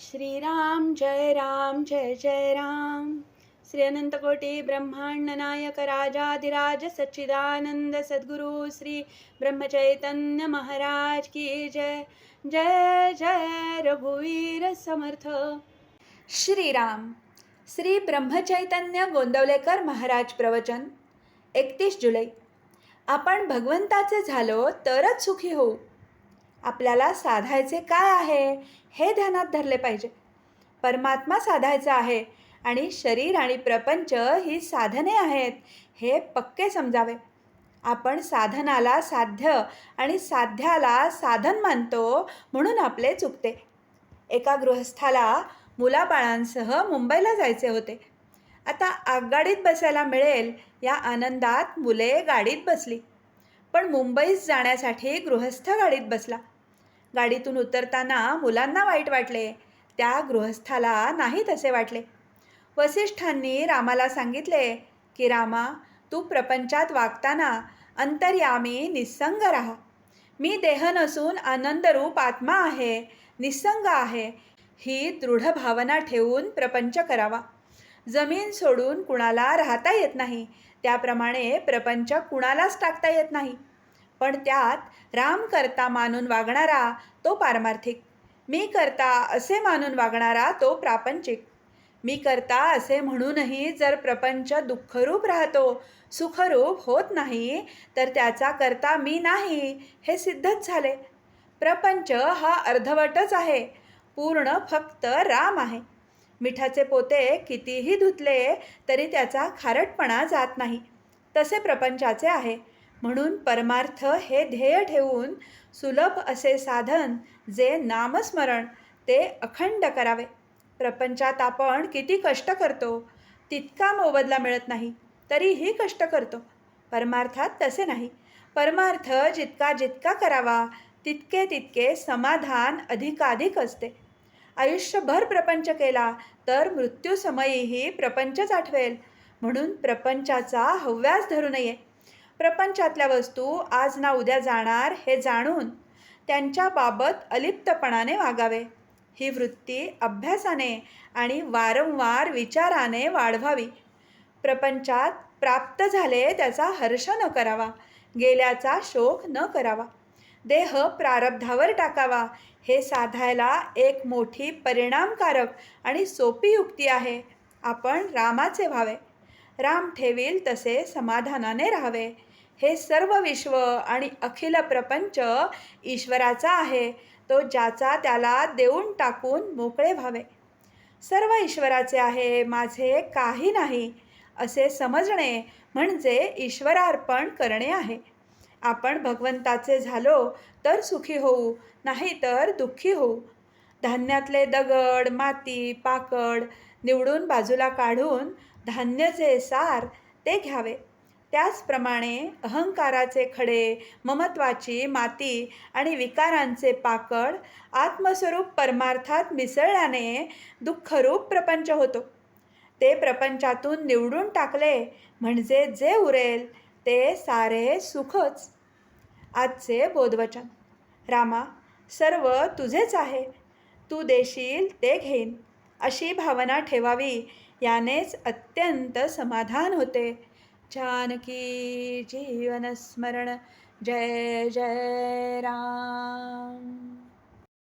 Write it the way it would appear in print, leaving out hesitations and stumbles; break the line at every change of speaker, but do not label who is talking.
श्रीराम जय जय राम। श्री अनंतकोटी ब्रह्मांड नायक राजाधिराज सच्चिदानंद सद्गुरु श्री ब्रह्मचैतन्य महाराज की जय। जय जय रघुवीर समर्थ। श्रीराम। श्री ब्रह्मचैतन्य गोंदवलेकर महाराज प्रवचन 31 जुलै। आपण भगवंताचे झालो तरच सुखी होऊ. आपल्याला साधायचे काय आहे हे ध्यानात धरले पाहिजे. परमात्मा साधायचा आहे आणि शरीर आणि प्रपंच ही साधने आहेत हे पक्के समजावे. आपण साधनाला साध्य आणि साध्याला साधन मानतो म्हणून आपले चुकते. एका गृहस्थाला मुलाबाळांसह मुंबईला जायचे होते. आता आगगाडीत बसायला मिळेल या आनंदात मुले गाडीत बसली, पण मुंबईत जाण्यासाठी गृहस्थ गाडीत बसला. गाडीतून उतरताना मुलांना वाईट वाटले, त्या गृहस्थाला नाही तसे वाटले. वसिष्ठांनी रामाला सांगितले की रामा, तू प्रपंचात वागताना अंतर्यामी निस्संग राहा. मी देह नसून आनंदरूप आत्मा आहे, निस्संग आहे, ही दृढ भावना ठेवून प्रपंच करावा. जमीन सोडून कुणाला राहता येत नाही, त्याप्रमाणे प्रपंच कुणालाच टाकता येत नाही. पण त्यात राम करता मानून वागणारा तो पारमार्थिक, मी करता असे मानून वागणारा तो प्रापंचिक. मी करता असे म्हणूनही जर प्रपंच दुःखरूप राहतो, सुखरूप होत नाही, तर त्याचा करता मी नाही हे सिद्धच झाले. प्रपंच हा अर्धवटच आहे, पूर्ण फक्त राम आहे. मिठाचे पोते कितीही धुतले तरी त्याचा खारटपणा जात नाही, तसे प्रपंचाचे आहे. म्हणून परमार्थ हे ध्येय ठेवून सुलभ असे साधन जे नामस्मरण ते अखंड करावे. प्रपंचात आपण किती कष्ट करतो, तितका मोबदला मिळत नाही तरीही कष्ट करतो. परमार्थात तसे नाही. परमार्थ जितका जितका करावा तितके तितके समाधान अधिकाधिक असते. आयुष्यभर प्रपंच केला तर मृत्यूसमयीही प्रपंचच आठवेल. म्हणून प्रपंचाचा हव्यास धरू नये. प्रपंचातल्या वस्तू आज ना उद्या जाणार हे जाणून त्यांच्याबाबत अलिप्तपणाने वागावे. ही वृत्ती अभ्यासाने आणि वारंवार विचाराने वाढवावी. प्रपंचात प्राप्त झाले त्याचा हर्ष न करावा, गेल्याचा शोक न करावा. देह प्रारब्धावर टाकावा. हे साधायला एक मोठी परिणामकारक आणि सोपी युक्ती आहे. आपण रामाचे व्हावे, राम ठेवील तसे समाधानाने राहावे. हे सर्व विश्व आणि अखिल प्रपंच ईश्वराचा आहे, तो ज्याचा त्याला देऊन टाकून मोकळे व्हावे. सर्व ईश्वराचे आहे, माझे काही नाही असे समजणे म्हणजे ईश्वरार्पण करणे आहे. आपण भगवंताचे झालो तर सुखी होऊ, नाही तर दुःखी होऊ. धान्यातले दगड, माती, पाकड निवडून बाजूला काढून धान्य जे सार ते घ्यावे. त्याचप्रमाणे अहंकाराचे खडे, ममत्वाची माती आणि विकारांचे पाकड आत्मस्वरूप परमार्थात मिसळल्याने दुःखरूप प्रपंच होतो. ते प्रपंचातून निवडून टाकले म्हणजे जे उरेल ते सारे सुखच. आजचे बोधवचन. रामा, सर्व तुझेच आहे, तू देशील ते घेईन अशी भावना ठेवावी. यानेच अत्यंत समाधान होते. जानकी जीवन स्मरण. जय जय राम.